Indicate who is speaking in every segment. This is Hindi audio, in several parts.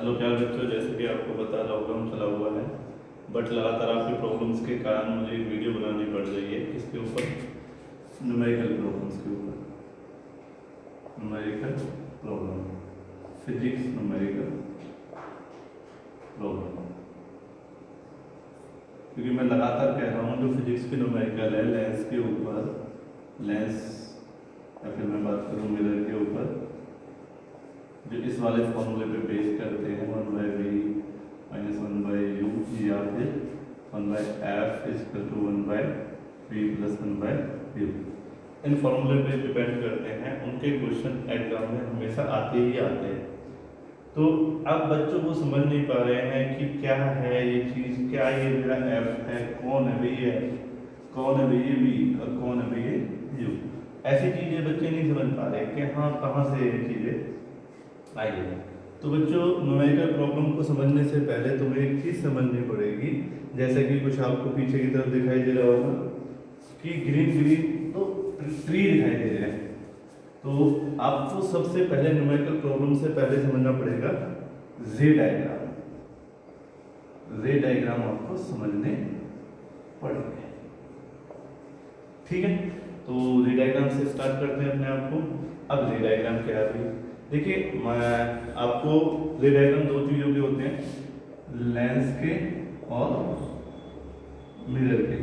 Speaker 1: हेलो प्यारे बच्चों, जैसे कि आपको पता लॉकडाउन चला हुआ है, बट लगातार आपकी प्रॉब्लम्स के कारण मुझे एक वीडियो बनानी पड़ रही है। किसके ऊपर? न्यूमेरिकल प्रॉब्लम्स के ऊपर। Numerical problem, physics numerical problem, क्योंकि मैं लगातार कह रहा हूँ जो फिजिक्स की न्यूमेरिकल है लेंस के ऊपर, लेंस या फिर मैं बात करूँ मिरर के ऊपर, जो इस वाले फॉर्मूले पे बेस करते हैं 1/v माइनस 1/u या फिर 1/f equal to 1/v plus 1/u, इन फॉर्मूले पे डिपेंड करते हैं। उनके क्वेश्चन एग्जाम में हमेशा आते ही आते हैं। तो अब बच्चों को समझ नहीं पा रहे हैं कि क्या है ये चीज़, क्या ये मेरा f है, कौन है भाई ये f, कौन है भाई ये v और कौन है भाई ये u। ऐसी चीज़ें बच्चे नहीं समझ पा रहे कि हाँ कहाँ से ये चीज़ें आई है। तो बच्चों, न्यूमेरिकल प्रॉब्लम को समझने से पहले तुम्हें एक चीज़ समझनी पड़ेगी। जैसे कि कुछ आपको पीछे की तरफ दिखाई दे रहा होगा कि ग्रीन ग्रीन तो ट्री दिखाई दे रहे हैं। तो आपको सबसे पहले न्यूमेरिकल प्रॉब्लम से पहले समझना पड़ेगा रे डायग्राम। रे डायग्राम आपको समझने पड़ेंगे, ठीक है। तो रे डायग्राम से स्टार्ट करते हैं अपने आप को। अब रे डायग्राम क्या है? देखिए, मैं आपको रे डायग्राम दो चीज़ों के होते हैं, लेंस के और मिरर के।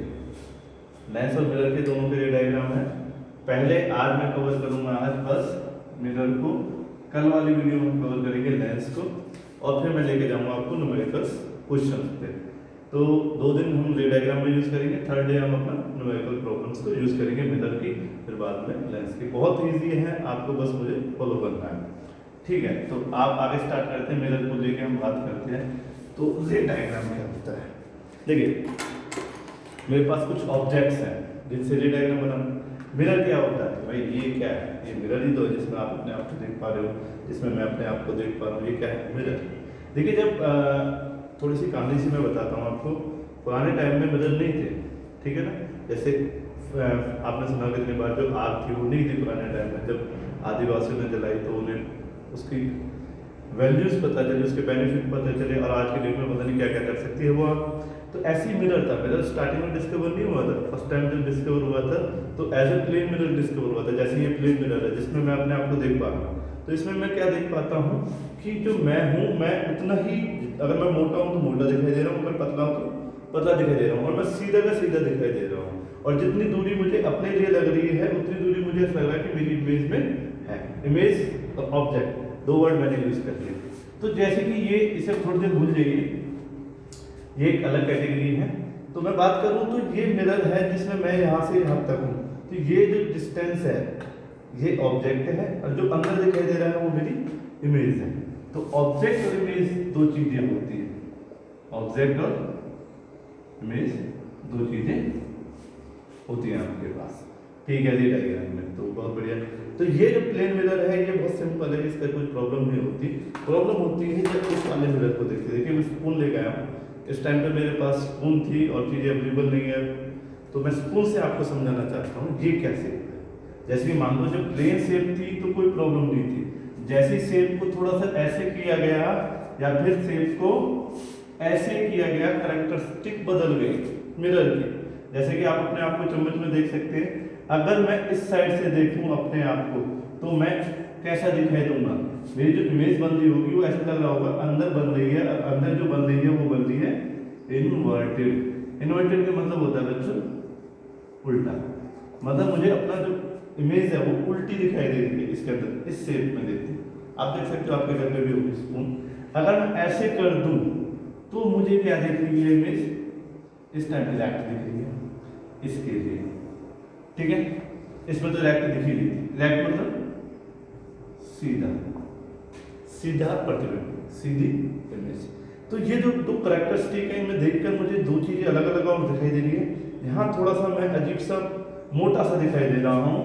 Speaker 1: लेंस और मिरर के दोनों के रे डायग्राम है। पहले आज मैं कवर करूंगा आज बस मिरर को, कल वाली वीडियो में कवर करेंगे लेंस को, और फिर मैं लेके जाऊंगा आपको न्यूमेरिकल क्वेश्चन पे। तो 2 दिन हम रे डायग्राम में यूज़ करेंगे, थर्ड डे हम अपना न्यूमेरिकल प्रॉब्लम्स को यूज़ करेंगे मिरर की, फिर बाद में लेंस की। बहुत ईजी है, आपको बस मुझे फॉलो करना है, ठीक है। तो आप आगे स्टार्ट करते हैं, मिरर को लेके हम बात करते हैं। तो रे डायग्राम क्या होता है? देखिए, मेरे पास कुछ ऑब्जेक्ट्स हैं जिनसे रे डायग्राम बना। मिरर क्या होता है भाई? ये क्या है? ये मिरर ही तो है जिसमें आप अपने आप को देख पा रहे हो, जिसमें मैं अपने आप को देख पा रहा हूँ। ये क्या है? मिरर। देखिए, जब थोड़ी सी कहानी से मैं बताता हूँ आपको। पुराने टाइम में मिरर नहीं थे, ठीक है ना। जैसे आपने सुना कितनी बार जो आग थी वो नहीं थी पुराने टाइम में। जब आदिवासियों ने जलाई तो उन्हें उसकी वैल्यूज पता चली, उसके बेनिफिट पता चले, और आज के डेट में पता नहीं क्या क्या कर सकती है वो आग। तो ऐसी मिरर था। मिरर स्टार्टिंग में डिस्कवर नहीं हुआ था, फर्स्ट टाइम जब डिस्कवर हुआ था तो as a plane mirror discover हुआ था। जैसे ये प्लेन मिरर है जिसमें मैं अपने आप को देख पा रहा हूँ। तो इसमें मैं क्या देख पाता हूँ कि जो मैं हूँ मैं उतना ही, अगर मैं मोटा हूँ तो मोटा दिखाई दे रहा हूँ, अगर पतला हूँ तो पतला दिखाई दे रहा हूँ, और मैं सीधा का सीधा दिखाई दे रहा हूँ। और जितनी दूरी मुझे अपने लिए लग रही है उतनी दूरी मुझे ऐसा लग रहा है कि मेरी इमेज में है। इमेज और ऑब्जेक्ट, 2 वर्ड मैंने यूज कर लिए। तो जैसे कि ये, इसे थोड़ी देर भूल जाइए, ये एक अलग कैटेगरी है। तो मैं बात करूं तो ये मिरर है जिसमें मैं यहाँ से यहाँ तक हूँ। तो ये जो डिस्टेंस है ये ऑब्जेक्ट है, और जो अंदर दिखाई दे रहा है वो मेरी इमेज है। तो ऑब्जेक्ट और इमेज दो चीजें होती है। ऑब्जेक्ट और इमेज दो चीजें होती हैं आपके पास, ठीक है जी। डायग्राम में तो बहुत बढ़िया। तो ये जो प्लेन मिरर है ये बहुत सिंपल है, इसका कोई प्रॉब्लम नहीं होती। प्रॉब्लम होती है जब इस वाले मिरर को देखते। देखिए, मैं स्पून लेके आया हूँ। इस टाइम पे मेरे पास स्पून थी और चीज़ें अवेलेबल नहीं है, तो मैं स्पून से आपको समझाना चाहता हूँ ये क्या शेप है। जैसे कि मान लो जब प्लेन शेप थी तो कोई प्रॉब्लम नहीं थी। जैसे शेप को थोड़ा सा ऐसे किया गया या फिर शेप को ऐसे किया गया, कैरेक्टरिस्टिक बदल गई मिरर की। जैसे कि आप अपने आप को चम्मच में देख सकते हैं। अगर मैं इस साइड से देखूं अपने आप को तो मैं कैसा दिखाई दूंगा? मेरी जो इमेज बन रही होगी वो ऐसा लग रहा होगा, अंदर बन रही है, अंदर जो बन रही है वो बन रही है इनवर्टेड। इनवर्टेड का मतलब होता है बच्चों उल्टा। मतलब मुझे अपना जो इमेज है वो उल्टी दिखाई दे रही है इसके अंदर, इस शेप में देखती है। आप देख सकते हो, आपके घर पे भी होगी स्पून। अगर मैं ऐसे कर दूं तो मुझे क्या दिख रही है इमेज? इस टाइम पे रैक्ट दिख रही है इसके लिए, ठीक है। इसमें तो रैक्ट दिख ही नहीं थी। रैक्ट मतलब सीधा, सीधा प्रतिबिंब, सीधी इमेज। तो ये जो दो कैरेक्टरिस्टिक है इनमें देखकर मुझे दो चीजें अलग अलग और दिखाई दे रही है। यहाँ थोड़ा सा मैं अजीब सा मोटा सा दिखाई दे रहा हूँ,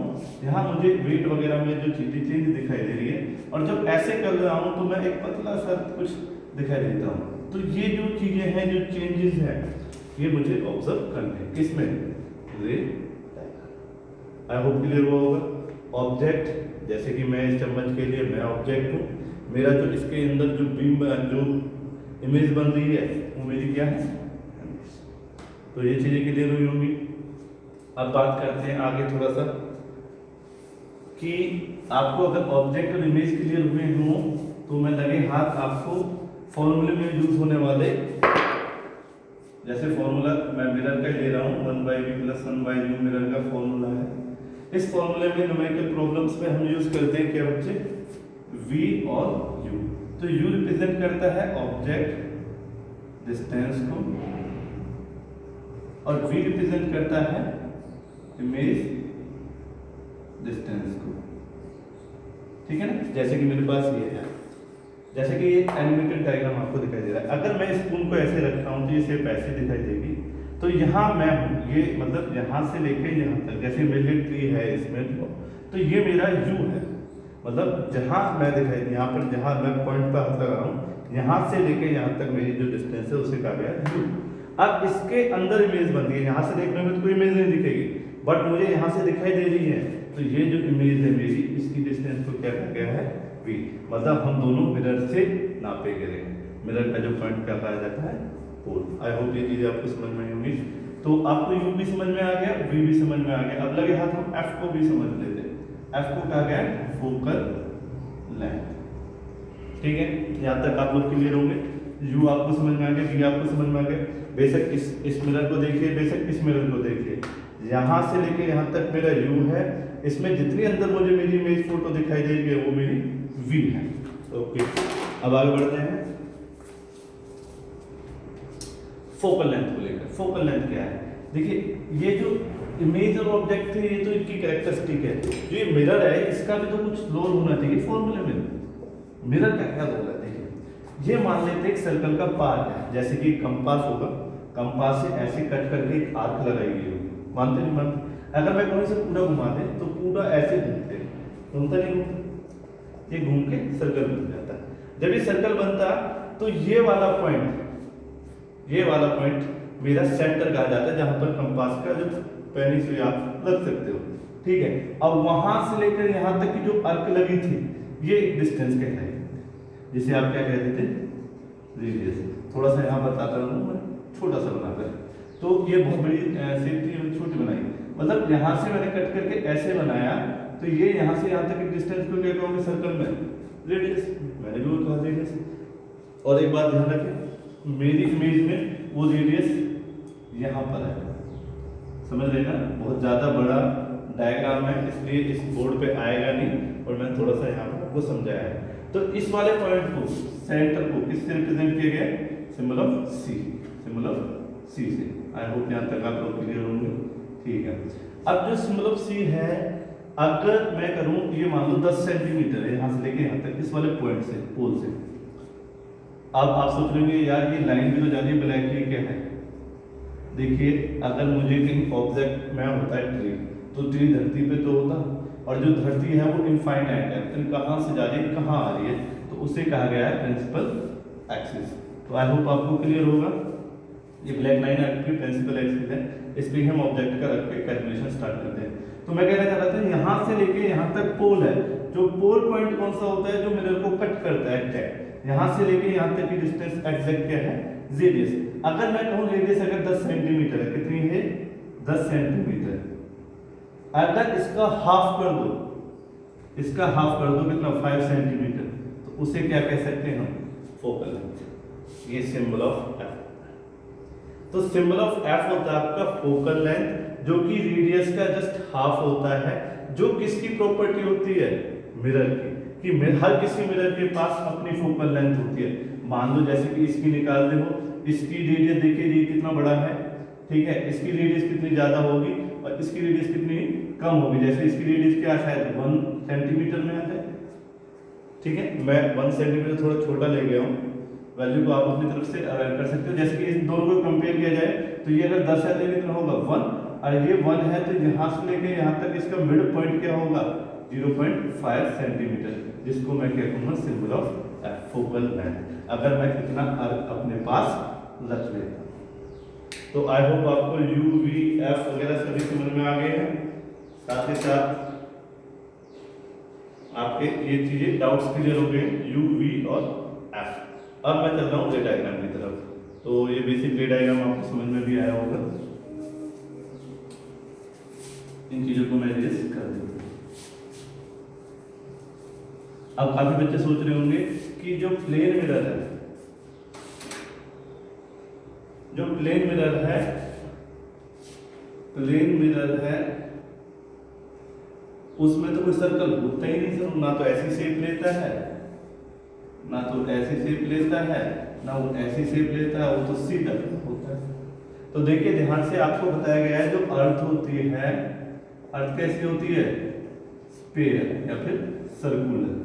Speaker 1: यहाँ मुझे वेट वगैरह में जो चीजें चेंज दिखाई दे रही है, और जब ऐसे कर रहा हूँ तो मैं एक पतला सा कुछ दिखाई देता हूँ। तो ये जो चीजें हैं, जो चेंजेस हैं, ये मुझे ऑब्जर्व करने हैं। किसमें? रे डायग्राम। आई होप क्लियर हुआ होगा। ऑब्जेक्ट, जैसे कि मैं इस चम्मच के लिए मैं ऑब्जेक्ट हूँ, मेरा जो इसके अंदर जो बीम जो इमेज बन रही है वो मेरी क्या है। तो ये चीज़ें क्लियर हुई होंगी। अब बात करते हैं आगे थोड़ा सा कि आपको अगर ऑब्जेक्ट और इमेज क्लियर हुए हों तो मैं लगे हाथ आपको फॉर्मूले में यूज होने वाले, जैसे फॉर्मूला मैं मिरर का ले रहा हूँ 1/v + 1/u मिरर का फॉर्मूला है। इस फॉर्मूले में न्यूमेरिकल प्रॉब्लम्स में हम यूज करते हैं क्या बच्चे, v और u। तो u रिप्रेजेंट करता है ऑब्जेक्ट डिस्टेंस को और v रिप्रेजेंट करता है इमेज डिस्टेंस को, ठीक है ना। जैसे कि मेरे पास ये है, जैसे कि ये एनिमेटेड डायग्राम आपको दिखाई दे रहा है। अगर मैं स्पून को ऐसे रखता हूँ तो ये सिर्फ ऐसे दिखाई देगी। तो यहाँ मैं हूँ, ये मतलब यहाँ से लेके यहाँ तक, जैसे मेरे ट्री है इसमें, तो ये मेरा u है। मतलब जहाँ मैं दिखाई, यहाँ पर जहाँ मैं पॉइंट पर हाथ लगा रहा हूँ, यहाँ से लेके यहाँ तक मेरी जो डिस्टेंस है उसे कहा गया u। अब इसके अंदर इमेज बनती है, यहाँ से देखने में तो कोई इमेज नहीं दिखेगी, बट मुझे यहाँ से दिखाई दे रही है, तो ये जो इमेज है मेरी, इसकी डिस्टेंस को क्या कहा गया है, v। मतलब हम दोनों मिरर से नापे गए। मिरर का जो पॉइंट क्या कहा जाता है, पोल। आई होप ये चीजें आपको समझ में आई होंगी। तो आपको u भी समझ में आ गया, v भी समझ में आ गया। अब लगे हाथ हम f को भी समझ लेते हैं। f को कहा गया है फोकल लेंथ, ठीक है। यहाँ तक आप लोग क्लियर होंगे। u आपको समझ में आ गया, v आपको समझ में आ गया। बेशक इस मिरर को देखिए, बेशक इस मिरर को देखिए, यहाँ से लेके यहाँ तक मेरा u है। इसमें जितनी अंदर मुझे मेरी इमेज फोटो दिखाई दे रही है वो मेरी v है। ओके, अब आगे बढ़ते हैं फोकल लेंथ को लेकर। फोकल लेंथ क्या है, देखिए ये जो इमेज और ऑब्जेक्ट थे ये तो इनकी कैरेक्टरिस्टिक है। जो ये मिरर है इसका भी तो कुछ रोल होना चाहिए फॉर्मूले में। मिरर का क्या रोल है, देखिए ये मान लेते हैं एक सर्कल का पार्ट है, जैसे कि कंपास होगा, कंपास से ऐसे कट करके एक आर्क लगाई गई होगी, मानते नहीं मानते। अगर मैं कहूँ इसे पूरा घुमा दे तो पूरा ऐसे घूमता नहीं घूमता, ये घूम के सर्कल बन जाता है। जब ये सर्कल बनता तो ये वाला पॉइंट मेरा सेंटर कहा जाता है, जहां पर कंपास का जो पेनी से आप लग सकते हो, ठीक है। अब वहां से लेकर यहां तक की जो आर्क लगी थी ये एक डिस्टेंस कहलाएगी, जिसे आप क्या कहते थे, रेडियस। थोड़ा सा यहाँ बताता हूँ मैं, छोटा सा बनाकर। तो ये बहुत बड़ी शेप थी, छोटी बनाई, मतलब यहाँ से मैंने कट करके ऐसे बनाया, तो ये यहाँ से यहाँ तक की डिस्टेंस को क्या कहूँगे सर्कल में, रेडियस। मैंने भी वो कहा रेडियस। और एक बात ध्यान रखें, मेरी इमेज में वो रेडियस यहाँ पर है, समझ लेना। बहुत ज़्यादा बड़ा डायग्राम है इसलिए इस बोर्ड पे आएगा नहीं, और मैंने थोड़ा सा यहाँ पर आपको समझाया है। तो इस वाले पॉइंट को, सेंटर को किससे रिप्रेजेंट किया गया, symbol of C, symbol of C से। आई होप यहाँ तक आप लोग क्लियर होंगे, ठीक है। अब जो सिंबल ऑफ सी है, अगर मैं करूं ये मान लो 10 सेंटीमीटर है यहाँ से लेके यहाँ तक, इस वाले पॉइंट से, पोल से। अब आप सोच रहे होंगे यार ये लाइन भी तो जा रही है, ब्लैक ये क्या है। देखिए अगर मुझे कहीं ऑब्जेक्ट में होता है ट्री, तो ट्री धरती पे तो होता, और जो धरती है वो इनफाइनाइट है, तो कहाँ से जा रही है कहाँ आ रही है, तो उसे कहा गया है प्रिंसिपल एक्सिस। तो आई होप आपको क्लियर होगा। ये ब्लैक लाइन आपकी प्रिंसिपल एक्सिस है, इस पर हम ऑब्जेक्ट का रख के कैलकुलेशन स्टार्ट करते हैं। तो मैं कहना चाह रहा था यहाँ से लेके यहाँ तक पोल है, जो पोल पॉइंट कौन सा होता है, जो मिरर को कट करता है एग्जैक्ट। यहाँ से लेके यहाँ तक की डिस्टेंस एग्जैक्ट क्या है, रेडियस। अगर मैं कहूँ रेडियस अगर 10 सेंटीमीटर है, कितनी है 10 सेंटीमीटर, अगर इसका हाफ कर दो, इसका हाफ कर दो कितना 5 सेंटीमीटर, तो उसे क्या कह सकते हैं हम, फोकल लेंथ। ये सिंबल ऑफ एफ। तो सिंबल ऑफ एफ होता है आपका फोकल लेंथ, जो कि रेडियस का जस्ट हाफ होता है, जो किसकी प्रॉपर्टी होती है, मिरर की, कि हर किसी मिरर के पास अपनी फोकल लेंथ होती है। मान लो जैसे कि इसकी निकाल दे हो, इसकी रेडियस देखिए ये कितना बड़ा है, ठीक है, इसकी रेडियस कितनी ज्यादा होगी और इसकी रेडियस कितनी कम होगी। जैसे इसकी रेडियस क्या शायद 1 सेंटीमीटर में आ जाए, ठीक है। मैं 1 सेंटीमीटर थोड़ा छोटा ले गया हूँ, वैल्यू को आप अपनी तरफ से अवेयर कर सकते हो। जैसे कि इन दोनों को कंपेयर किया जाए तो ये अगर 10 है तो कितना होगा 1, और ये 1 है तो यहाँ से लेके यहाँ तक इसका मिड पॉइंट क्या होगा 0.5 सेंटीमीटर, जिसको मैं क्या कहूँगा सिंबल ऑफ फोकल लेंथ। अगर मैं इतना अपने पास रख लेता हूँ। तो आई होप आपको यू वी एफ वगैरह सभी समझ में आ गए हैं। साथ ही साथ आपके ये चीजें डाउट्स क्लियर हो गए, यू वी और एफ। अब मैं चल रहा हूँ रे डायग्राम की तरफ। तो ये बेसिक रे डायग्राम आपको समझ में भी आया होगा, इन चीजों को मैं रेस कर दूँ। अब काफी बच्चे सोच रहे होंगे कि जो प्लेन मिरर है, जो प्लेन मिरर है, प्लेन मिरर है, उसमें तो कोई सर्कल होता ही नहीं सर, ना तो ऐसी शेप लेता है, ना तो ऐसी शेप लेता है, ना वो ऐसी शेप लेता है, वो तो सीधा होता है। तो देखिए ध्यान से, आपको बताया गया है जो अर्थ होती है, अर्थ कैसी होती है, स्फीयर या फिर सर्कुलर,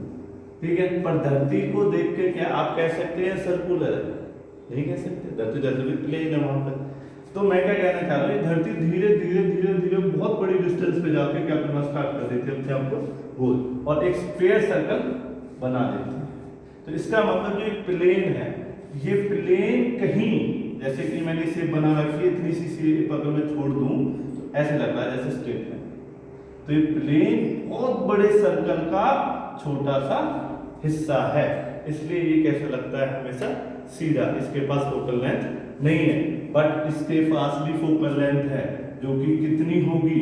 Speaker 1: ठीक है। पर धरती को देख के क्या आप कह सकते हैं सर्कुलर? नहीं कह सकते, धरती जैसे भी प्लेन है वहां पर। तो मैं क्या कहना चाह रहा हूँ, धरती धीरे धीरे धीरे धीरे बहुत बड़ी डिस्टेंस पे जाके क्या करना स्टार्ट कर देती है अपने आप को गोल, और एक स्फीयर सर्कल बना देती है। तो इसका मतलब जो प्लेन है, ये प्लेन कहीं, जैसे कि मैंने शेप बना रखी है, इतनी सी शेप अगर मैं छोड़ दूं तो ऐसे लग रहा है जैसे स्ट्रेट है। तो ये प्लेन बहुत बड़े सर्कल का छोटा सा हिस्सा है, इसलिए ये कैसा लगता है हमेशा सीधा। इसके पास फोकल लेंथ नहीं है, बट इसके पास भी फोकल लेंथ है, जो कि कितनी होगी,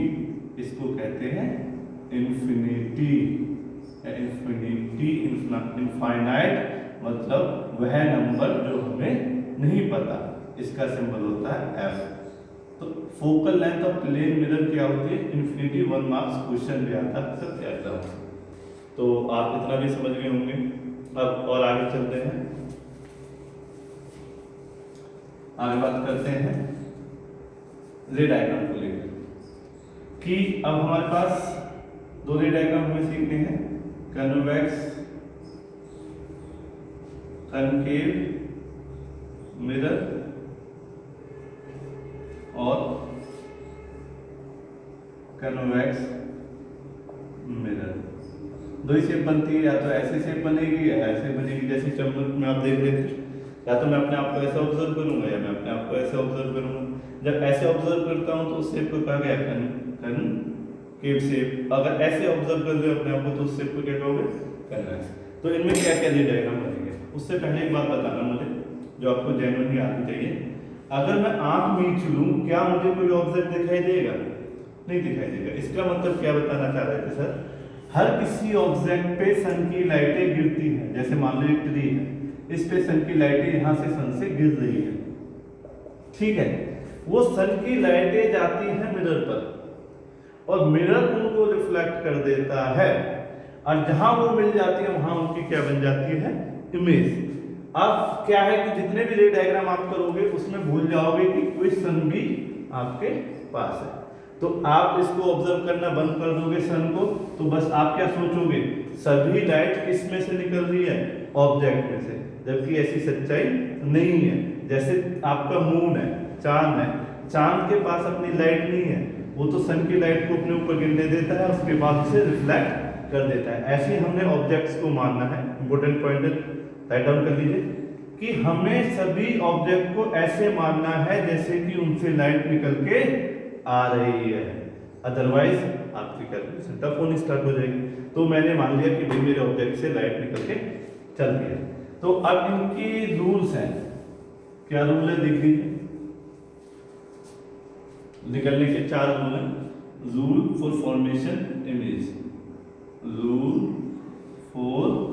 Speaker 1: इसको कहते हैं इन्फिनिटी। इन्फिनिटी, इनफाइनाइट मतलब वह नंबर जो हमें नहीं पता, इसका सिंबल होता है एफ। तो focal length of plane mirror क्या होती है, इन्फिनिटी। 1 मार्क्स क्वेश्चन भी आता है सर एग्जाम। तो आप इतना भी समझ गए होंगे। अब और आगे चलते हैं, आगे बात करते हैं रे डायग्राम को लेकर कि अब हमारे पास 2 रे डायग्राम हमें सीखने हैं, कन्वेक्स कनकेव मिरर और कन्वेक्स मिरर। 2 ही शेप बनती है, या तो ऐसी शेप बनेगी या ऐसे बनेगी, जैसे चम्मच में आप देख रहे थे, या तो मैं अपने आप को ऐसा ऑब्जर्व करूंगा या मैं अपने आप को ऐसे ऑब्जर्व करूंगा। जब ऐसे ऑब्जर्व करता हूं तो उस शेप को कहा गया कनकेव शेप। अगर ऐसे ऑब्जर्व कर रहे हो अपने आप को तो उस शेप को क्या कहोगे, कन्वेक्स। तो इनमें क्या क्या डायग्राम बनेंगे, उससे पहले एक बात बताना मुझे जो आपको जेन्युइनली आनी चाहिए। अगर मैं आंख मीच लूं, क्या मुझे कोई ऑब्जेक्ट दिखाई देगा? नहीं दिखाई देगा। इसका मतलब क्या बताना चाह रहे थे सर, हर किसी ऑब्जेक्ट पे सन की लाइटें गिरती हैं। जैसे मान लो एक ट्री है, इस पे सन की लाइटें यहां से सन से गिर रही है, ठीक है। वो सन की लाइटें जाती हैं मिरर पर, और मिरर उनको रिफ्लेक्ट कर देता है, और जहां वो मिल जाती है वहां उनकी क्या बन जाती है, इमेज। अब क्या है कि जितने भी रे डायग्राम आप करोगे उसमें भूल जाओगे कि कोई सन भी आपके पास है। तो आप इसको ऑब्जर्व करना बंद कर दोगे सन को, तो बस आप क्या सोचोगे, सभी लाइट किस में से निकल रही है, ऑब्जेक्ट में से। जबकि ऐसी सच्चाई नहीं है। जैसे आपका मून है, चांद है, चांद के पास अपनी लाइट नहीं है, वो तो सन की लाइट को अपने ऊपर गिरने देता है, उसके बाद उसे रिफ्लेक्ट कर देता है। ऐसे ही हमने ऑब्जेक्ट्स को मानना है। इंपॉर्टेंट पॉइंट राइट डाउन कर लीजिए कि हमें सभी ऑब्जेक्ट को ऐसे मानना है जैसे कि उनसे लाइट निकल के आ रही है, अदरवाइज आपकी कैलकुलेशन टफ होनी स्टार्ट हो जाएगी। तो मैंने मान लिया कि भाई मेरे ऑब्जेक्ट से लाइट निकल के चल रही है। तो अब इनकी रूल्स हैं, क्या रूल है देख लीजिए, निकलने के 4 रूल हैं। Rule for formation image, rule for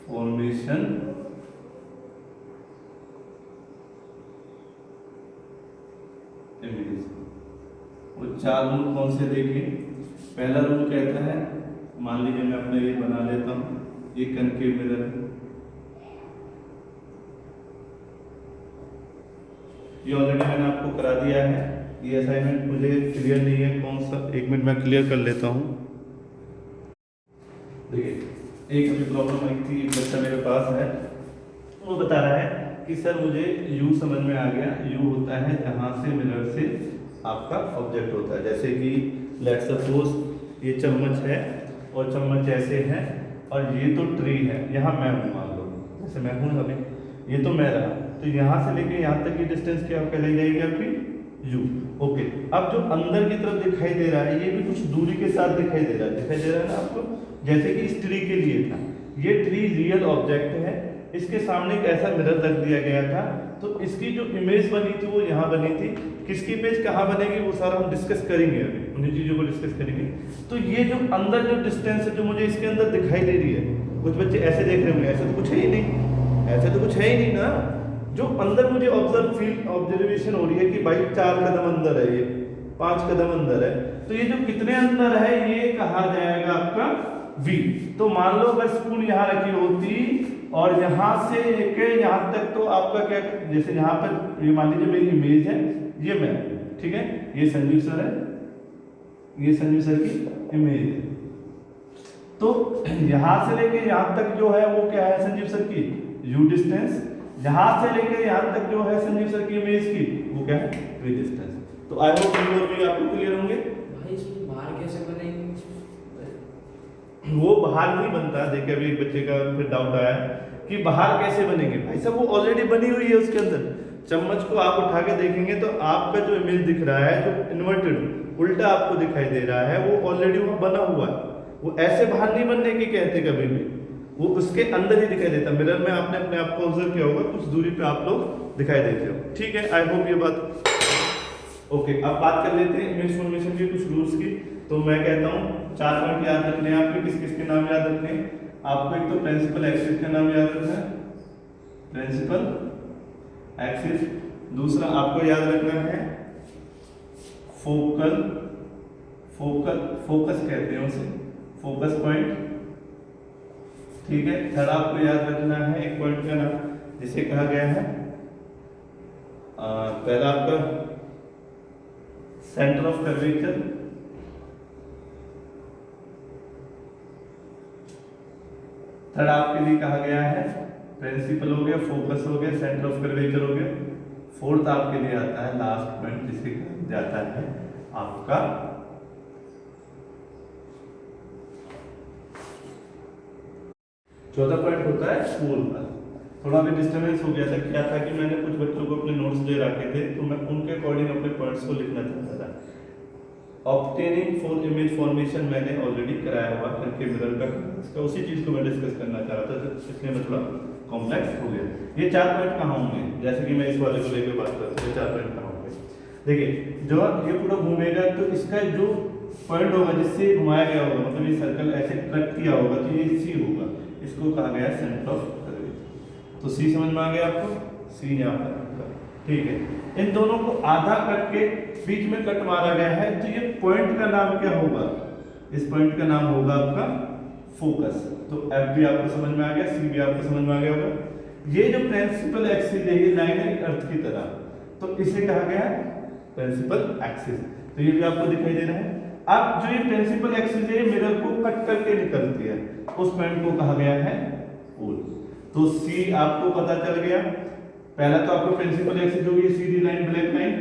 Speaker 1: formation image. वो 4 रूल कौन से देखें। पहला रूल कहता है, मान लीजिए मैं अपना ये बना लेता हूं, ये कनकेव मिरर है, ये ऑलरेडी मैंने आपको करा दिया है। ये असाइनमेंट मुझे क्लियर नहीं है कौन सा, 1 मिनट मैं क्लियर कर लेता हूं। देखिए एक अभी प्रॉब्लम आई थी, एक बच्चा मेरे पास है, वो बता रहा है कि सर मुझे यू समझ में आ गया। यू होता है जहां से मिरर से आपका ऑब्जेक्ट होता है। जैसे कि लेट्स सपोज ये चम्मच है और चम्मच ऐसे है, और ये तो ट्री है, यहाँ मैं हूँ, मान लो जैसे मैं हूँ अभी, ये तो मैं रहा, तो यहाँ से लेके यहाँ तक की डिस्टेंस क्या कहलाई जाएगी आपकी, यू। ओके, अब जो अंदर की तरफ दिखाई दे रहा है ये भी कुछ दूरी के साथ दिखाई दे रहा है ना आपको, जैसे कि इस ट्री के लिए था। ये ट्री रियल ऑब्जेक्ट है, इसके सामने एक ऐसा मिरर रख दिया गया था, तो इसकी जो इमेज बनी थी वो यहाँ बनी थी। किसकी इमेज कहाँ बनेगी वो सारा हम डिस्कस करेंगे, अभी उन्हीं चीज़ों को डिस्कस करेंगे। तो ये जो अंदर जो डिस्टेंस है जो मुझे इसके अंदर दिखाई दे रही है, कुछ बच्चे ऐसे देख रहे होंगे, ऐसा तो कुछ है ही नहीं, ऐसा तो कुछ है ही नहीं ना। जो अंदर मुझे ऑब्जर्वेशन हो रही है कि भाई 4 कदम अंदर है, ये 5 कदम अंदर है, तो ये जो कितने अंदर है ये कहा जाएगा आपका v। तो मान लो अगर स्पून यहाँ रखी होती और यहाँ से लेके यहाँ तक, तो आपका क्या, जैसे यहाँ पर ये मान लीजिए मेरी इमेज है, ये मैं, ठीक है, ये संजीव सर है, ये संजीव सर की इमेज है। तो यहाँ से लेके यहाँ तक जो है वो क्या है संजीव सर की u डिस्टेंस, यहाँ से लेके यहाँ तक जो है संजीव सर की इमेज की वो क्या है v डिस्टेंस। तो आई होप इन और भी आपको क्लियर होंगे।
Speaker 2: भाई इसमें बाहर कैसे बनेंगे?
Speaker 1: वो बाहर नहीं बनता। देखिए अभी एक बच्चे का फिर डाउट आया कि बाहर कैसे बनेंगे, भाई साहब वो ऑलरेडी बनी हुई है उसके अंदर। चम्मच को आप उठा के देखेंगे तो आपका जो इमेज दिख रहा है, जो इन्वर्टेड उल्टा आपको दिखाई दे रहा है, वो ऑलरेडी वहाँ बना हुआ है। वो ऐसे बाहर नहीं बनने की कहते कभी भी, वो उसके अंदर ही दिखाई देता। मिरर में आपने अपने आप को ऑब्जर्व किया होगा, कुछ दूरी पे आप लोग दिखाई देते हो, ठीक है। आई होप ये बात ओके। अब बात कर लेते हैं इमेज फॉर्मेशन के कुछ रूल्स की। तो मैं कहता हूँ 4 पॉइंट याद रखने हैं आपके। किस किस के नाम याद रखने हैं आपको? एक तो प्रिंसिपल एक्सिस का नाम याद रखना है, प्रिंसिपल एक्सिस। दूसरा आपको याद रखना है फोकल, फोकस कहते हैं उसे, फोकस पॉइंट, ठीक है। थर्ड आपको याद रखना है एक पॉइंट का नाम जिसे कहा गया है पहला आपका सेंटर ऑफ कर्वेचर, थर्ड आपके लिए कहा गया है प्रिंसिपल हो गया, फोकस हो गया, सेंटर ऑफ कर्वेचर हो गया। फोर्थ आपके लिए आता है लास्ट पॉइंट जिसे कहा जाता है आपका चौथा पॉइंट होता है पोल का। थोड़ा भी डिस्टर्बेंस हो गया था, क्या था कि मैंने कुछ बच्चों को अपने नोट्स दे रखे थे, तो मैं उनके अकॉर्डिंग अपने पॉइंट्स को लिखना चाहता था। ऑब्टेनिंग फॉर इमेज फॉर्मेशन मैंने ऑलरेडी कराया हुआ करके मिरर का, इसका उसी चीज को मैं डिस्कस करना चाह रहा था, इसलिए मैं थोड़ा कॉम्प्लेक्स हो गया। ये 4 पॉइंट कहाँ होंगे, जैसे कि मैं इस वाले को लेकर बात करता हूँ, 4 पॉइंट कहाँ होंगे। देखिए जो ये पूरा घूमेगा तो इसका जो पॉइंट होगा जिससे घुमाया गया होगा, मतलब ये सर्कल ऐसे कट किया होगा तो ये सी होगा, इसको कहा गया सेंटर ऑफ कर्वेचर। तो सी समझ में आ गया आपको, सी यहाँ पर, ठीक है। इन दोनों को आधा कट के बीच में कट मारा गया है, तो ये पॉइंट का नाम क्या होगा? इस पॉइंट का नाम होगा आपका फोकस। तो एफ भी आपको समझ में आ गया, सी भी आपको समझ में आ गया होगा। ये जो प्रिंसिपल एक्सिस है, ये लाइन है अर्थ की तरह, तो इसे कहा गया है प्रिंसिपल एक्सिस। तो ये भी आपको दिखाई दे रहा है। अब जो ये प्रिंसिपल एक्सिस है मिरर को कट करके निकलती है, उस पॉइंट को कहा गया है पोल। तो सी आपको पता चल गया। पहला तो आपको प्रिंसिपल एक्सिस होगी सीधी line, black line,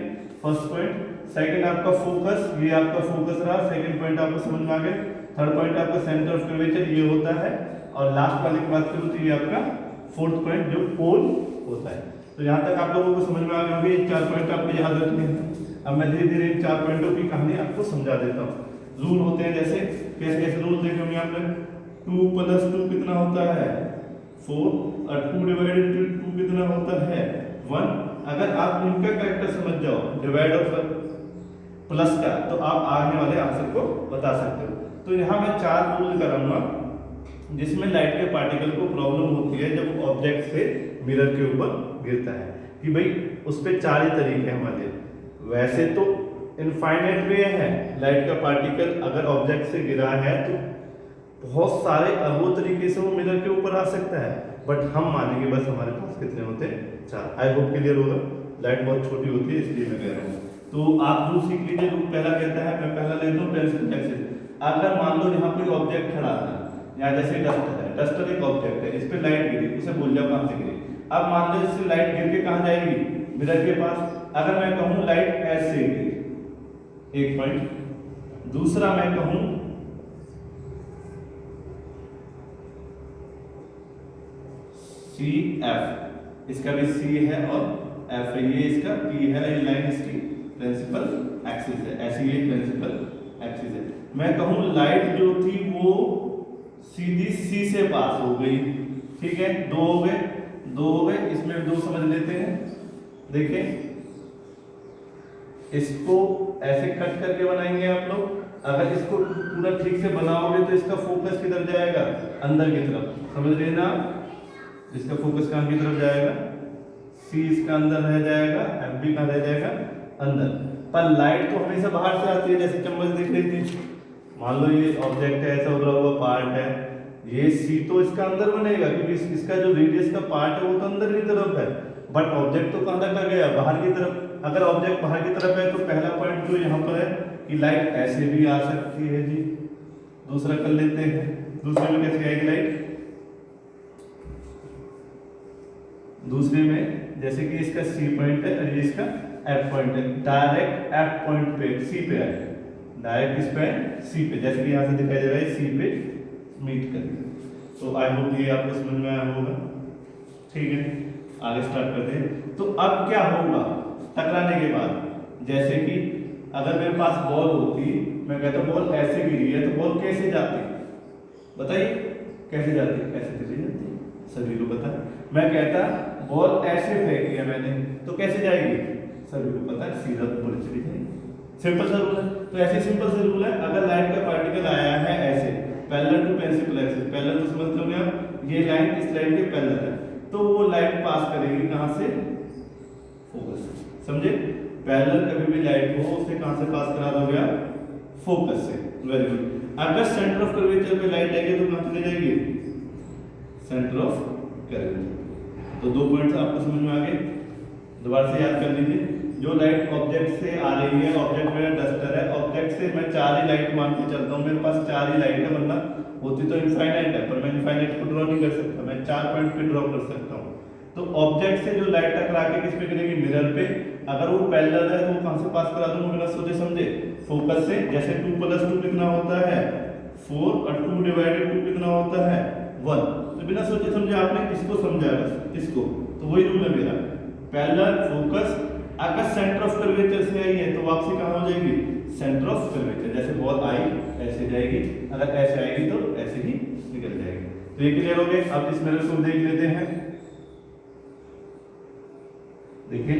Speaker 1: first point. Second आपका फोकस, ये आपका फोकस रहा, सेकंड पॉइंट आपको समझ में आ गया। थर्ड पॉइंट आपका सेंटर ऑफ कर्वेचर, ये होता है। और लास्ट वाले की बात करूं तो ये आपका फोर्थ पॉइंट जो पोल होता है। तो यहाँ तक आप लोगों को समझ में आ गया होगा। ये 4 पॉइंट आपको याद रखने हैं। अब मैं धीरे धीरे इन 4 पॉइंटों की कहानी आपको समझा देता हूँ। रूल होते हैं जैसे, कैसे कैसे रूल देखे होंगे आपने। 2 + 2 कितना होता है 4, और 2 डिवाइडेड 2 कितना होता है 1। अगर आप इनका कैरेक्टर समझ जाओ, डिवाइड और प्लस का, तो आप आने वाले आंसर को बता सकते हो। तो यहाँ मैं 4 रूल कराऊंगा जिसमें लाइट के पार्टिकल को प्रॉब्लम होती है जब ऑब्जेक्ट से मिरर के ऊपर गिरता है, कि भाई उस पर 4 ही तरीके हैं हमारे। वैसे तो इनफाइनाइट वे है, लाइट का पार्टिकल अगर ऑब्जेक्ट से गिरा है तो बहुत सारे अरबों तरीके से वो मिरर के ऊपर आ सकता है, बट हम मानेंगे बस हमारे पास कितने होते हैं 4। आई होप क्लियर होगा। लाइट बहुत छोटी होती है इसलिए मैं कह रहा हूँ। तो आप रूल सीख लीजिए। रूल पहला कहता है, मैं पहला लेता हूँ प्रिंसिपल एक्सिस। अगर मान लो यहाँ कोई ऑब्जेक्ट खड़ा था, यहाँ जैसे डस्टर है, डस्टर एक ऑब्जेक्ट है, इस पर लाइट गिरी, उसे भूल जाओ कहाँ से गिरी। अब मान लो इससे लाइट गिर के कहाँ जाएगी, मिरर के पास। अगर मैं कहूँ लाइट ऐसे गिरी, एक पॉइंट। दूसरा मैं कहूँ सी एफ, इसका भी सी है और एफ है, ये इसका पी है, ये लाइन इसकी प्रिंसिपल एक्सिस है, ऐसी ये प्रिंसिपल एक्सिस है। मैं कहूँ लाइट जो थी वो सीधी सी से पास हो गई, ठीक है, दो हो गए, इसमें दो समझ लेते हैं। देखें, इसको ऐसे कट करके बनाएंगे आप लोग। अगर इसको पूरा ठीक से बनाओगे तो इसका फोकस किधर जाएगा, अंदर की तरफ, समझ रहे ना। इसका फोकस कहाँ की तरफ जाएगा, सी इसका अंदर रह जाएगा, एफ भी कहाँ रह जाएगा, अंदर। पर लाइट तो हमेशा बाहर से आती है, जैसे चम्मच दिख रही थी। मान लो ये ऑब्जेक्ट है, ऐसा उभरा हुआ पार्ट है, ये सी तो इसका अंदर बनेगा क्योंकि इसका जो रेडियस का पार्ट है वो तो अंदर की तरफ है, बट ऑब्जेक्ट तो कहाँ तक गया, बाहर की तरफ। अगर ऑब्जेक्ट बाहर की तरफ है तो पहला पॉइंट जो यहाँ पर है कि लाइट ऐसे भी आ सकती है जी। दूसरा कर लेते हैं, दूसरे में कैसे आएगी लाइट, दूसरे में जैसे कि इसका सी पॉइंट है और ये इसका एफ पॉइंट है, डायरेक्ट एफ पॉइंट पे सी पे आएगा, डायरेक्ट इस पे सी पे, जैसे कि यहाँ से दिखाई दे रहा है सी पे मीट करेगा। तो आई होप ये आपको समझ में आया होगा, ठीक है। आगे स्टार्ट करते हैं। तो अब क्या होगा टकराने के बाद, जैसे कि अगर मेरे पास बॉल होती, मैं कहता बॉल ऐसे गिरी है तो बॉल कैसे जाती, बताइए कैसे जाती, कैसे चली जाती, सभी को पता है। मैं कहता बॉल ऐसे फेंकी है मैंने तो कैसे जाएगी, सभी को पता है, सीधा ऊपर चली जाएगी। सिंपल सा रूल है। तो ऐसे सिंपल सा रूल है, अगर लाइट का पार्टिकल आया है ऐसे parallel to principal axis, parallel तो समझते होंगे आप, ये लाइन इस लाइन के पैरेलल है, तो वो लाइट पास करेगी कहां से, फोकस से, समझे। पैरेलल कभी भी लाइट हो उसे कहां से पास करा दोगे आप, फोकस से, वेरी गुड। अगर सेंटर ऑफ कर्वेचर पे लाइट आएगी तो कहां चले जाएगी, सेंटर ऑफ कर्वेचर। तो दो पॉइंट्स आपको समझ में आ गए, दोबारा से याद कर लीजिए। जो लाइट ऑब्जेक्ट से आ रही है, ऑब्जेक्ट मेरा डस्टर है, ऑब्जेक्ट से मैं 4 ही लाइट मान के चलता हूँ, मेरे पास 4 ही लाइट है, वरना होती तो इनफाइनाइट है, पर मैं इनफाइनाइट को ड्रॉ नहीं कर सकता, मैं 4 पॉइंट पे ड्रॉ कर सकता हूँ। तो ऑब्जेक्ट से जो लाइट टकरा के किस पे गिरेगी, मिरर पे। अगर वो पैरेलल है तो वो कहां से पास करा दूंगा, बिना सोचे समझे, फोकस से। जैसे 2 + 2 कितना होता है 4 और 2 / 2 कितना होता है 1, तो बिना सोचे समझे आपने इसको समझा बस, इसको। तो वही रूल है मेरा, पैरेलल, फोकस। अगर सेंटर ऑफ कर्वेचर से आई है तो वापसी कहां हो जाएगी, सेंटर ऑफ कर्वेचर। जैसे बॉल आई ऐसे जाएगी, अगर ऐसे आएगी तो ऐसे ही निकल जाएगी। तो ये क्लियर हो गया। अब इस मिरर को देख लेते हैं। देखिए,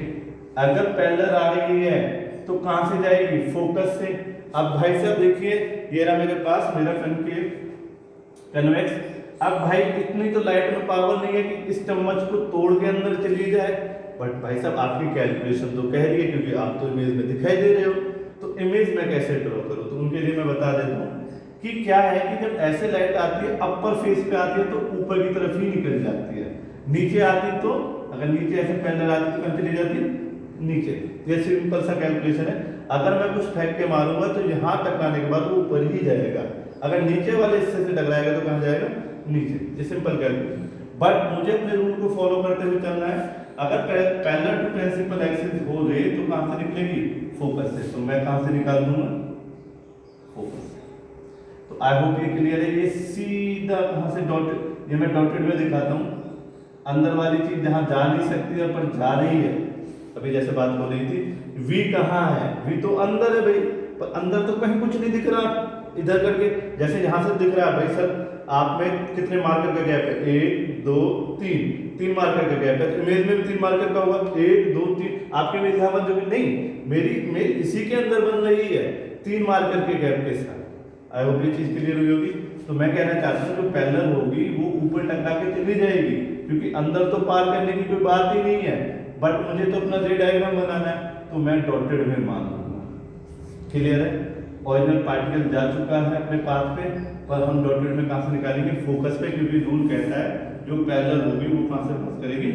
Speaker 1: अगर पैरेलल आ रही है तो कहां से जाएगी, फोकस से। अब भाई साहब देखिए, ये रहा मेरे पास मेरा कन्वेक्स। अब भाई इतनी तो लाइट में पावर नहीं है कि इस चम्मच को तोड़ के अंदर चली जाए, बट भाई साहब आपकी कैलकुलेशन तो कह रही है, क्योंकि आप तो इमेज में दिखाई दे रहे हो, तो इमेज में कैसे ड्रॉ करूं। तो उनके लिए मैं बता देता हूं कि क्या है कि जब ऐसे लाइट आती है, अपर फेस पे आती है तो ऊपर की तरफ ही निकल जाती है। नीचे आती तो, अगर नीचे ऐसे पैरेलल आती तो कहां चली जाती, नीचे। ये सिंपल सा कैलकुलेशन है। अगर मैं कुछ फेंक के मारूंगा तो यहां टकराने के बाद वो ऊपर ही जाएगा, अगर नीचे वाले हिस्से से टकराएगा तो कहां जाएगा, नीचे। ये सिंपल कैलकुलेशन। बट मुझे अपने रूल को फॉलो करते हुए चलना है। अगर पैरेलल टू प्रिंसिपल एक्सिस हो रही तो कहां से निकलेगी, फोकस से। तो मैं कहां से निकाल दूंगा, फोकस से। तो आई होप ये क्लियर है। ये सीधा कहां से डॉटेड, ये मैं डॉटेड में दिखाता हूं, अंदर वाली चीज जहां जा नहीं सकती है पर जा रही है। अभी जैसे बात हो रही थी, वी कहां है, वी तो अंदर है भाई, पर अंदर तो कहीं कुछ नहीं दिख रहा। इधर करके जैसे यहां से दिख रहा है भाई सर, आप में कितने मार्कर का गैप है, 1 2 3 मार्कर का गैप है। तो इमेज में भी 3 मार्कर का होगा, 1 2 3। आपकी इमेज यहाँ बन रही नहीं, मेरी इमेज इसी के अंदर बन रही है 3 मार्कर के गैप के साथ। आई होप ये चीज क्लियर हुई होगी। तो मैं कहना चाहता हूँ जो पैरेलल होगी वो ऊपर टकरा के चली जाएगी, क्योंकि अंदर तो पार करने की कोई बात ही नहीं है, बट मुझे तो अपना रे डायग्राम बनाना है, तो मैं डॉटेड में मान लूंगा। क्लियर है। ओरिजिनल पार्टिकल जा चुका है अपने पाथ पे, पर हम डॉटेड में कहां से निकालेंगे, फोकस पे, क्योंकि रूल कहता है जो पैरेलल होगी वो कहां से पास करेगी,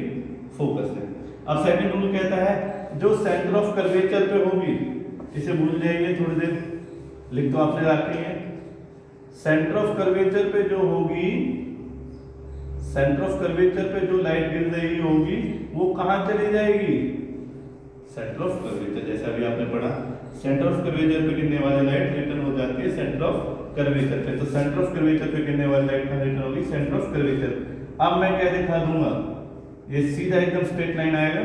Speaker 1: फोकस से। अब सेकंड रूल कहता है जो सेंटर ऑफ कर्वेचर पे होगी, इसे भूल जाइए थोड़ी देर, लिख तो आपने रखी है। सेंटर ऑफ कर्वेचर पे जो होगी, सेंटर ऑफ कर्वेचर पे जो लाइट गिर रही होगी वो कहां चली जाएगी, सेंटर ऑफ कर्वेचर। जैसे अभी आपने पढ़ा, सेंटर ऑफ कर्वेचर पे गिरने वाली लाइट रिटर्न हो जाती है सेंटर ऑफ कर्वेचर पे। तो सेंटर ऑफ कर्वेचर पे गिरने वाली लाइट कहां रिटर्न होगी, सेंटर ऑफ कर्वेचर। अब मैं क्या दिखा दूंगा, ये सीधा एकदम स्ट्रेट लाइन आएगा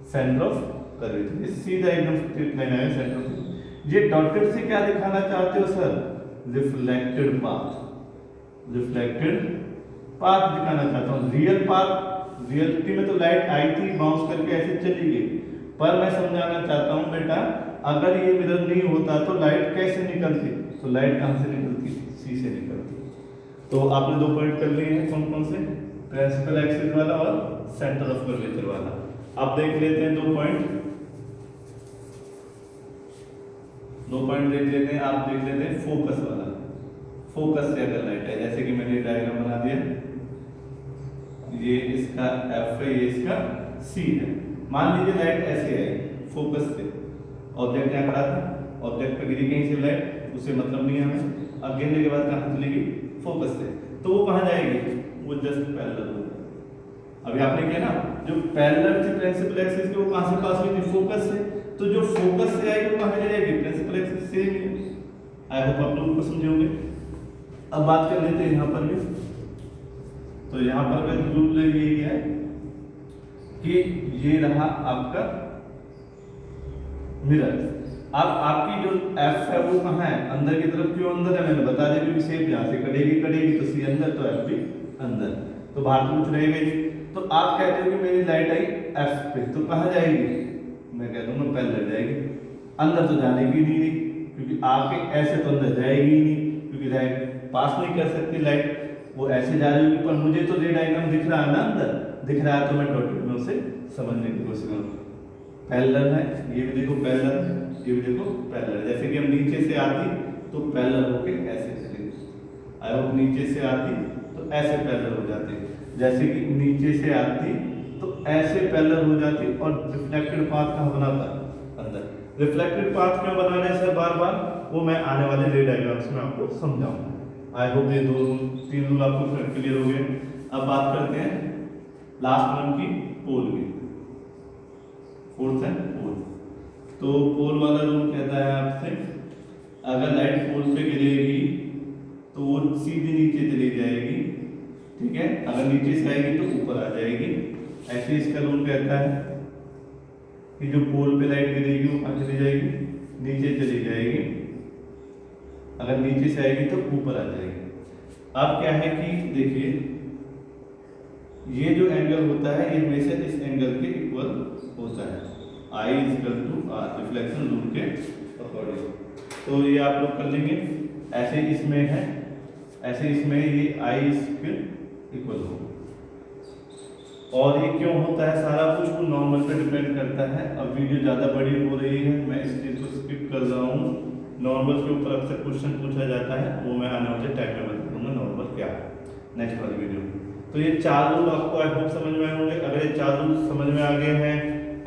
Speaker 1: सेंटर ऑफ कर्वेचर, सीधा एकदम स्ट्रेट लाइन आएगा सेंटर से। ये डॉटेड से क्या दिखाना चाहते हो sir? Reflected path, reflected path दिखाना चाहता हूँ। रियल पाथ, रियलिटी में तो लाइट आई थी, बाउंस करके ऐसे चली गई, पर मैं समझाना चाहता हूँ बेटा, अगर ये मिरर नहीं होता तो लाइट कैसे निकलती? तो लाइट कहाँ से निकलती? सी से निकलती। तो आपने 2 पॉइंट कर लिए हैं, कौन कौन से? प्रिंसिपल एक्सिस वाला और सेंटर ऑफ कर्वेचर वाला। अब देख लेते हैं 2 पॉइंट, 2 पॉइंट देख लेते हैं। आप देख लेते हैं फोकस वाला। फोकस से अगर लाइट है, जैसे कि मैंने डायग्राम बना दिया, ये इसका F है, ये इसका C है। मान लीजिए लाइट ऐसे आई फोकस से, ऑब्जेक्ट यहाँ खड़ा था, ऑब्जेक्ट पे गिरी कहीं से लाइट, उसे मतलब नहीं है हमें। अब गिरने के बाद कहाँ चलेगी? फोकस से। तो वो कहाँ जाएगी? वो जस्ट पैरेलल होगा। अभी आपने किया ना, जो पैरेलल थी प्रिंसिपल एक्सिस के, वो कहाँ से पास हुई थी? फोकस से। तो जो फोकस से आएगी वो कहाँ जाएगी? प्रिंसिपल एक्सिस से। आई होप आप लोग को समझे होंगे। अब बात कर लेते हैं यहाँ पर भी। तो यहाँ पर का रूल यही है कि ये रहा आपका मिरर। अब आपकी जो F है वो कहाँ है? अंदर की तरफ। क्यों अंदर है? मैंने बता दिया, क्योंकि शेप यहाँ से कटेगी तो C अंदर, तो F भी अंदर, तो बाहर तो कुछ रहेगा ही। तो आप कहते हो कि मेरी लाइट आई F पे, तो कहाँ जाएगी? मैं कह दूंगा पैरेलल जाएगी। अंदर तो जाने की नहीं, क्योंकि आके ऐसे तो अंदर जाएगी ही नहीं, क्योंकि लाइट पास नहीं कर सकती, लाइट वो ऐसे जा रही होगी। पर मुझे तो रे डायग्राम दिख रहा है ना, अंदर दिख रहा है, तो मैं डॉटेड में उसे समझने की कोशिश करूँगा। पैरेलल है, ये भी देखो पैरेलल है, ये भी देखो पैरेलल। जैसे कि हम नीचे से आती तो पैरेलल होके ऐसे चलेगी। आई होप नीचे से आती तो ऐसे पैरेलल हो जाती, जैसे कि नीचे से आती तो ऐसे पैरेलल हो जाती। और रिफ्लेक्टेड पाथ कहाँ बनाता? अंदर। रिफ्लेक्टेड पाथ क्यों बना रहे हैं सर बार बार? वो मैं आने वाले रे डायग्राम्स में आपको समझाऊंगा। आई होप ये 2-3 रूल आपको क्लियर हो गए। अब बात करते हैं लास्ट वन की, पोल की। फोर्थ है पोल। तो पोल वाला रूल कहता है आपसे, अगर लाइट पोल पे गिरेगी तो वो सीधी नीचे चली जाएगी, ठीक है? अगर नीचे से आएगी तो ऊपर आ जाएगी। ऐसे इसका रूल कहता है कि जो पोल पे लाइट गिरेगी वो कहाँ चली जाएगी? नीचे चली जाएगी। अगर नीचे से आएगी तो ऊपर आ जाएगी। अब क्या है कि देखिए, ये जो एंगल होता है ये हमेशा इस एंगल के इक्वल होता है। I = R, रिफ्लेक्शन रूल के अकॉर्डिंग। तो ये आप लोग कर लेंगे। ऐसे इसमें है, ऐसे इसमें ये I इसके इक्वल होगा। और ये क्यों होता है सारा कुछ? वो नॉर्मल पे डिपेंड करता है। अब वीडियो ज़्यादा बड़ी हो रही है, मैं इस चीज़ को स्किप कर रहा हूँ। नॉर्मल के ऊपर अक्सर क्वेश्चन पूछा जाता है, वो मैं आने वाले टाइम में बता दूंगा नॉर्मल क्या है नेक्स्ट वाली वीडियो में। तो ये 4 रूल आपको आई होप समझ में आए होंगे। अगर ये 4 रूल समझ में आ गए हैं,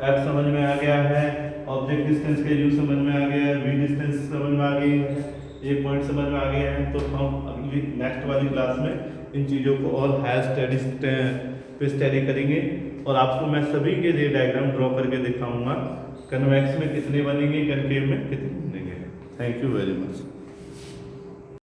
Speaker 1: F समझ में आ गया है, ऑब्जेक्ट डिस्टेंस के U समझ में आ गया है, V डिस्टेंस समझ में आ गई है, ये पॉइंट समझ में आ गया है, तो हम अगली नेक्स्ट वाली क्लास में इन चीज़ों को और हायर स्टडीज पे स्टडी करेंगे। और आपको मैं सभी के लिए डायग्राम ड्रॉ करके दिखाऊंगा, कन्वेक्स में कितने बनेंगे, कनकेव में कितने बनेंगे। Thank you very much.